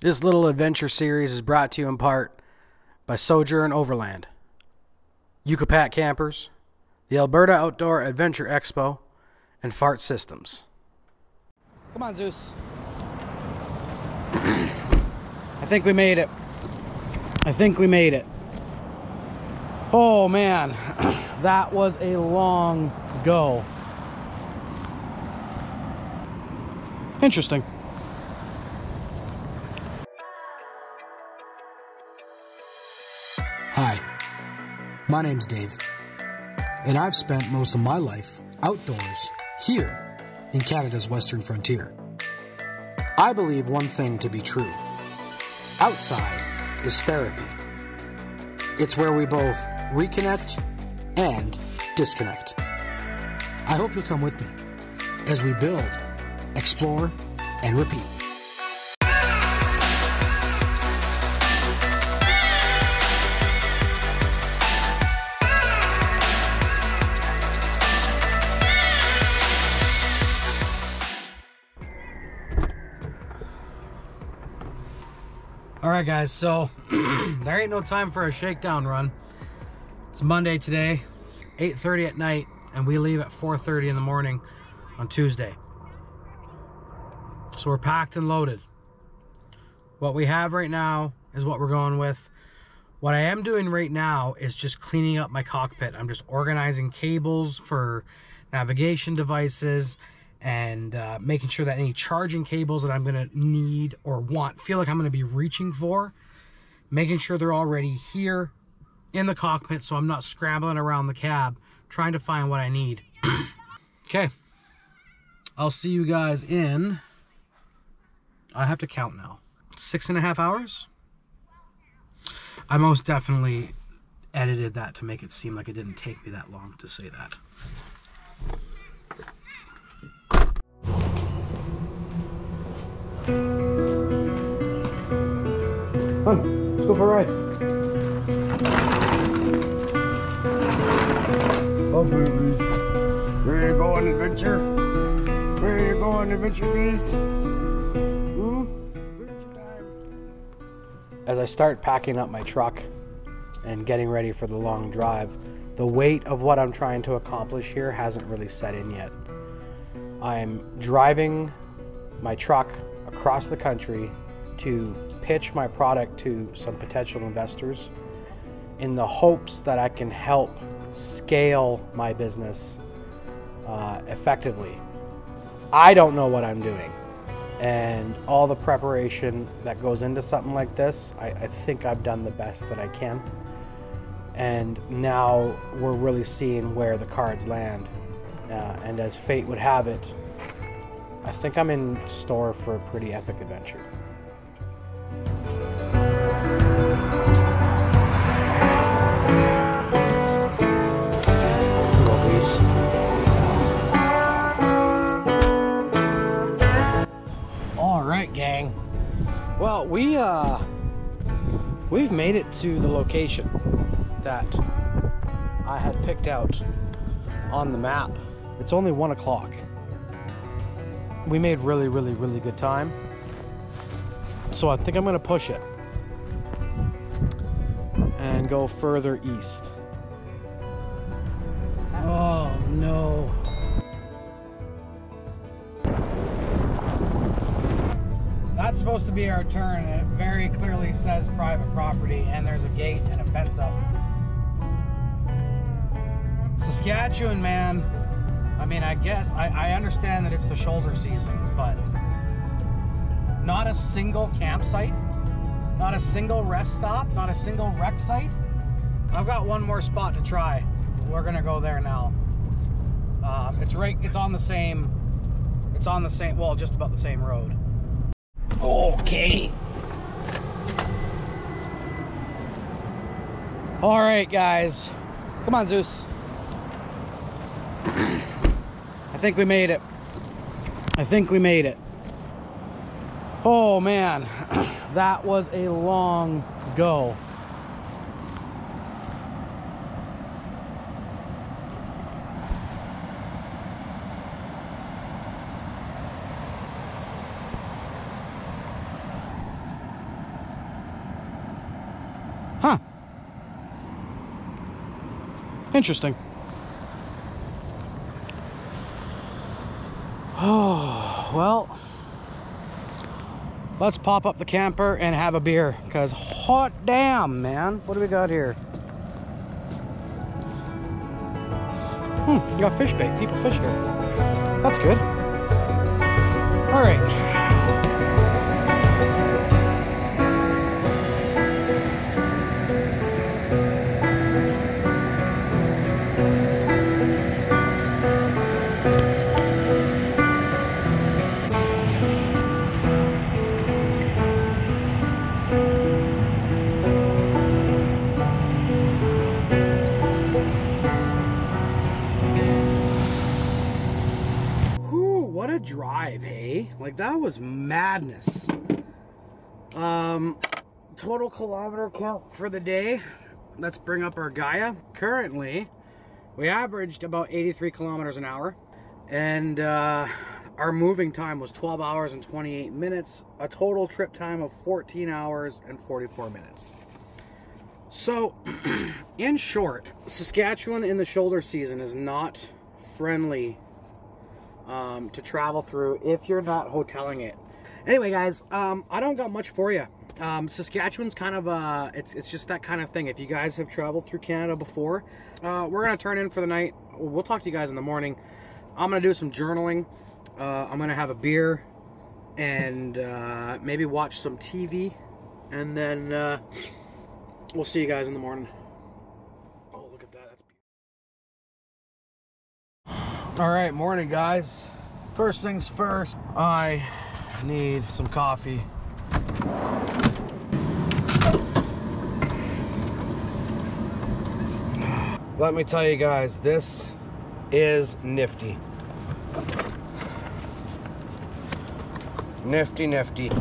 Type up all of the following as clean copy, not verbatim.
This little adventure series is brought to you in part by Sojourn Overland, Yucatan Campers, the Alberta Outdoor Adventure Expo, and Fart Systems. Come on, Zeus. I think we made it. Oh man, that was a long go. Interesting. Hi, my name's Dave, and I've spent most of my life outdoors here in Canada's Western frontier. I believe one thing to be true. Outside is therapy. It's where we both reconnect and disconnect. I hope you'll come with me as we build, explore, and repeat. Alright guys, so there ain't no time for a shakedown run. It's Monday today, it's 8:30 at night, and we leave at 4:30 in the morning on Tuesday. So we're packed and loaded. What we have right now is what we're going with. What I am doing right now is just cleaning up my cockpit. I'm just organizing cables for navigation devices and making sure that any charging cables that I'm gonna need or feel like I'm gonna be reaching for, making sure they're already here in the cockpit so I'm not scrambling around the cab trying to find what I need. Okay, I'll see you guys in, I have to count now, 6.5 hours? I most definitely edited that to make it seem like it didn't take me that long to say that. Come on, let's go for a ride. Oh, babies. Where you going, adventure? Where you going, adventure bees? Adventure time. As I start packing up my truck and getting ready for the long drive, the weight of what I'm trying to accomplish here hasn't really set in yet. I'm driving my truck across the country to pitch my product to some potential investors in the hopes that I can help scale my business effectively. I don't know what I'm doing, and all the preparation that goes into something like this, I think I've done the best that I can, and now we're really seeing where the cards land, and as fate would have it, I think I'm in store for a pretty epic adventure. All right, gang. Well, we've made it to the location that I had picked out on the map. It's only 1 o'clock. We made really good time, so I think I'm gonna push it and go further east. Oh no. That's supposed to be our turn, and it very clearly says private property, and there's a gate and a fence up. Saskatchewan, man. I mean, I guess, I understand that it's the shoulder season, but not a single campsite, not a single rest stop, not a single wreck site. I've got one more spot to try. We're gonna go there now. It's on the same, well, just about the same road. Okay. All right, guys. Come on, Zeus. I think we made it. Oh man, that was a long go. Huh. Interesting. Oh, well, let's pop up the camper and have a beer, because hot damn, man. What do we got here? You got fish bait. People fish here. That's good. All right. What a drive, hey? Like, that was madness. Total kilometer count for the day. Let's bring up our Gaia. Currently, we averaged about 83 kilometers an hour. And our moving time was 12 hours and 28 minutes. A total trip time of 14 hours and 44 minutes. So, in short, Saskatchewan in the shoulder season is not friendly to travel through if you're not hoteling it. Anyway, guys, I don't got much for you. Saskatchewan's kind of it's just that kind of thing. If you guys have traveled through Canada before, we're gonna turn in for the night. We'll talk to you guys in the morning. I'm gonna do some journaling. I'm gonna have a beer and maybe watch some TV, and then we'll see you guys in the morning. Oh, look at that. That's beautiful. All right, morning, guys. First things first, I need some coffee. Let me tell you guys, this is nifty. Nifty, nifty.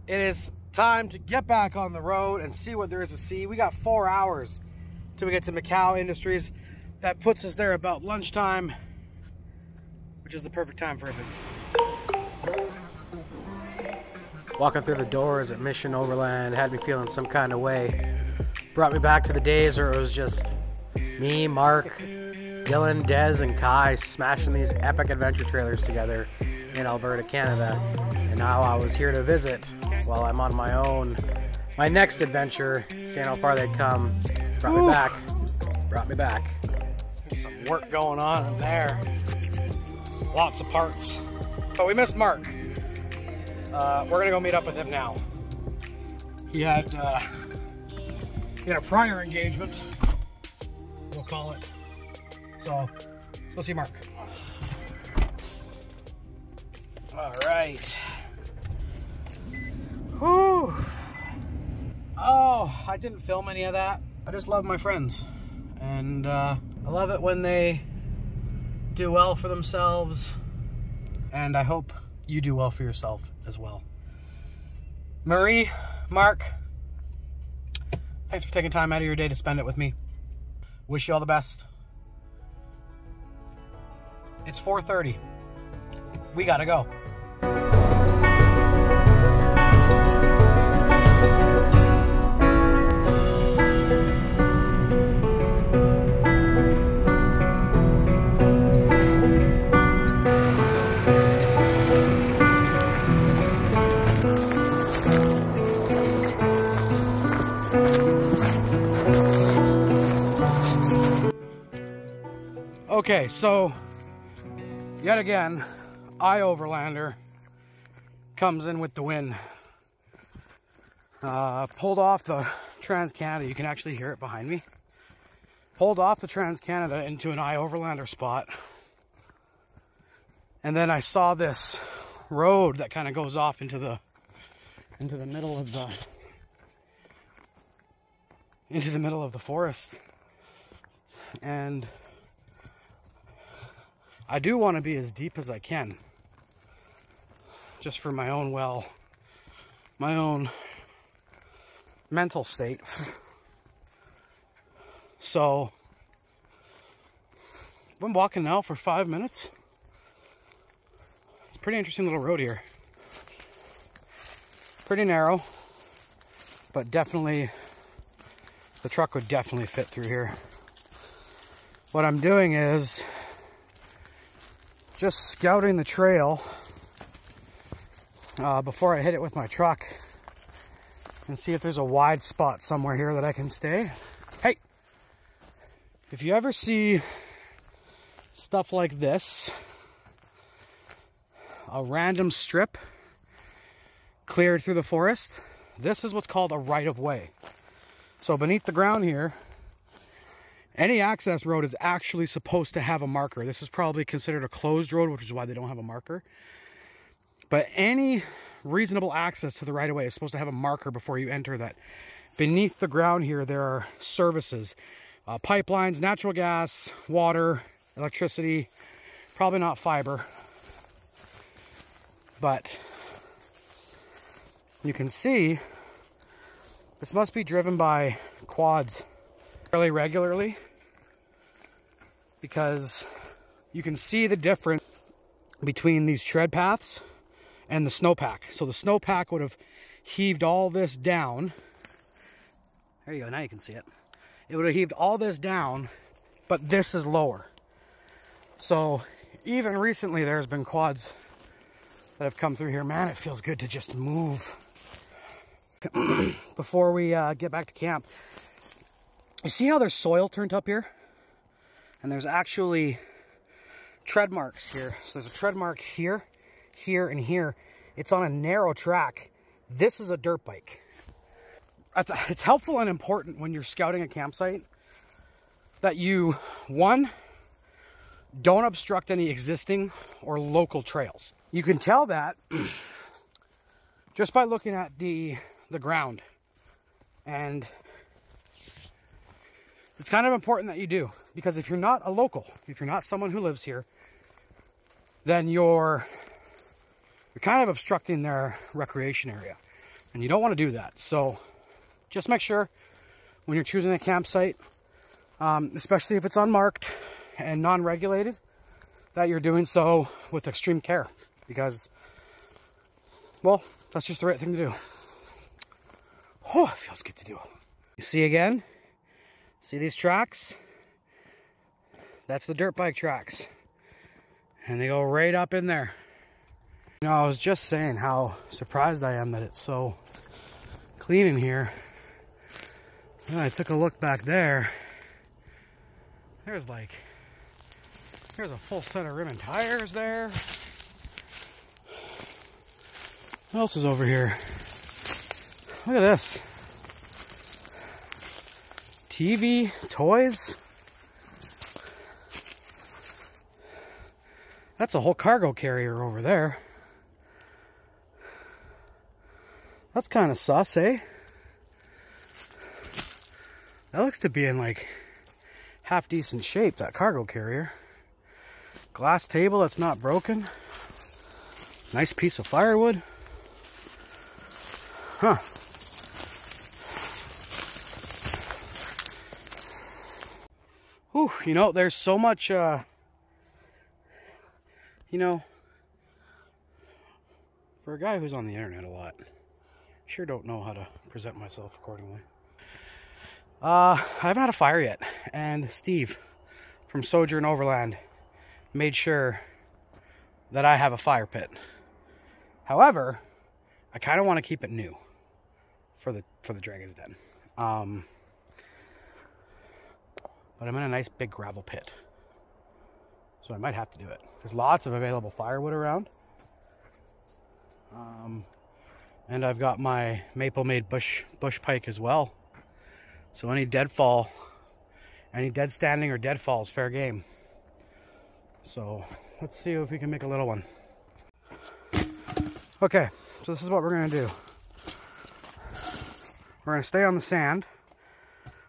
It is time to get back on the road and see what there is to see. We got 4 hours till we get to Macau Industries. That puts us there about lunchtime, which is the perfect time for it. Walking through the doors at Mission Overland had me feeling some kind of way. Brought me back to the days where it was just me, Mark, Dylan, Dez, and Kai smashing these epic adventure trailers together in Alberta, Canada. And now I was here to visit while I'm on my own. My next adventure, seeing how far they'd come, brought me back. Brought me back. There's some work going on in there. Lots of parts. But we missed Mark. We're gonna go meet up with him now. He had a prior engagement, we'll call it. So, let's go see Mark. All right. Whew. Oh, I didn't film any of that. I just love my friends. And I love it when they do well for themselves. And I hope you do well for yourself as well. Marie, Mark, thanks for taking time out of your day to spend it with me. Wish you all the best. It's 4:30. We gotta go. Okay, so yet again, Overlander comes in with the wind. Pulled off the Trans-Canada. You can actually hear it behind me. Pulled off the Trans-Canada into an Overlander spot. And then I saw this road that kind of goes off into the middle of the forest. And I do want to be as deep as I can, just for my own my own mental state. So I've been walking now for 5 minutes. It's a pretty interesting little road here. Pretty narrow, but definitely the truck would definitely fit through here. What I'm doing is just scouting the trail before I hit it with my truck and see if there's a wide spot somewhere here that I can stay. Hey, if you ever see stuff like this, a random strip cleared through the forest, this is what's called a right-of-way. So beneath the ground here, any access road is actually supposed to have a marker. This is probably considered a closed road, which is why they don't have a marker. But any reasonable access to the right-of-way is supposed to have a marker before you enter that. Beneath the ground here, there are services, pipelines, natural gas, water, electricity, probably not fiber. But you can see this must be driven by quads fairly regularly, because you can see the difference between these tread paths and the snowpack. So the snowpack would have heaved all this down. There you go, now you can see it. It would have heaved all this down, but this is lower. So even recently there's been quads that have come through here. Man, it feels good to just move. Before we get back to camp, you see how there's soil turned up here? And there's actually tread marks here. So there's a tread mark here, here, and here. It's on a narrow track. This is a dirt bike. It's helpful and important when you're scouting a campsite that you, one, don't obstruct any existing or local trails. You can tell that just by looking at the ground. And it's kind of important that you do, because if you're not a local, if you're not someone who lives here, then you're kind of obstructing their recreation area, and you don't want to do that. So just make sure when you're choosing a campsite, especially if it's unmarked and non-regulated, that you're doing so with extreme care, because, well, that's just the right thing to do. Oh, it feels good to do. You see again? See these tracks? That's the dirt bike tracks. And they go right up in there. You know, I was just saying how surprised I am that it's so clean in here. And I took a look back there. There's a full set of rim and tires there. What else is over here? Look at this. TV, toys. That's a whole cargo carrier over there. That's kind of sus, eh? That looks to be in like half decent shape, that cargo carrier. Glass table that's not broken. Nice piece of firewood. Huh. Whew, you know, there's so much, you know, for a guy who's on the internet a lot, I sure don't know how to present myself accordingly. I haven't had a fire yet, and Steve from Sojourn Overland made sure that I have a fire pit. However, I kind of want to keep it new for the Dragon's Den. But I'm in a nice big gravel pit, so I might have to do it. There's lots of available firewood around. And I've got my maple made bush pike as well. So any deadfall, any dead standing or deadfall is fair game. So let's see if we can make a little one. Okay, so this is what we're gonna do. We're gonna stay on the sand.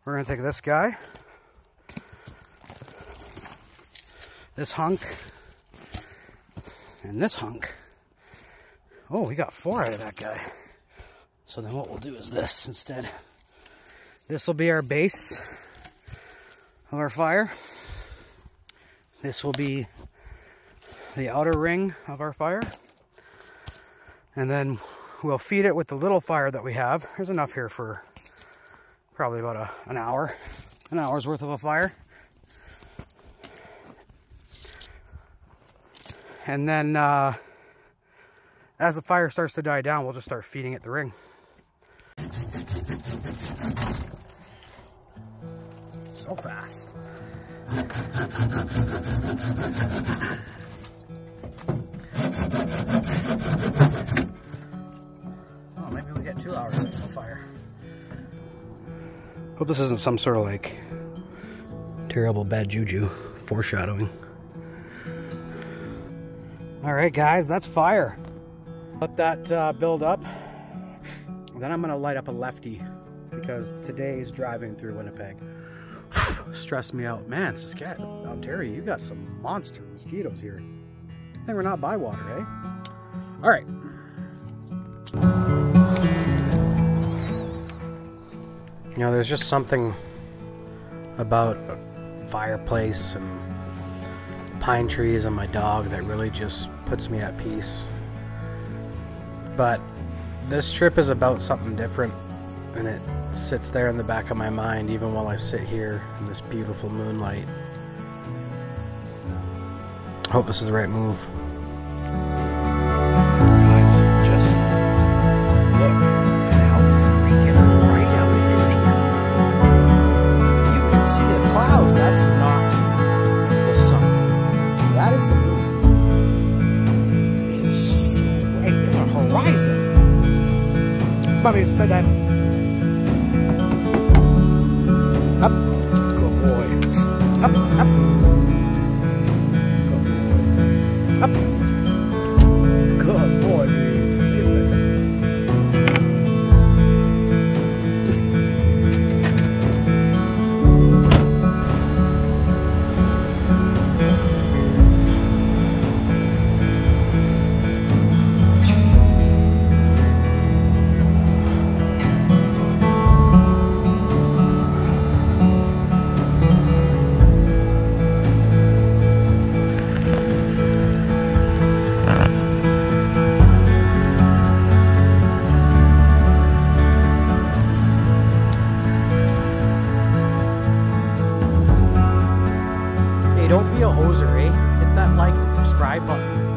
We're gonna take this guy. this hunk, and this hunk. Oh, we got 4 out of that guy. So then what we'll do is this instead. This will be our base of our fire. This will be the outer ring of our fire. And then we'll feed it with the little fire that we have. There's enough here for probably about an hour's worth of a fire. And then as the fire starts to die down, we'll just start feeding it the ring. So fast. Oh, maybe we'll get 2 hours into the fire. Hope this isn't some sort of like terrible bad juju foreshadowing. All right, guys, that's fire. Let that build up. Then I'm gonna light up a lefty because today's driving through Winnipeg stressed me out. Man, Saskatchewan, Ontario, you got some monster mosquitoes here. I think we're not by water, eh? All right. You know, there's just something about a fireplace and pine trees and my dog that really just puts me at peace. But this trip is about something different, and it sits there in the back of my mind even while I sit here in this beautiful moonlight. I hope this is the right move. Guys, just look at how freaking bright out it is here. You can see the clouds. That's not the sun. That is the moon. It is so bright. There's a horizon. Mommy, it's bedtime. Up. Good boy. Up, up. Good boy. Up. Good boy, please. It's bedtime. Don't be a hoser, eh? Hit that like and subscribe button.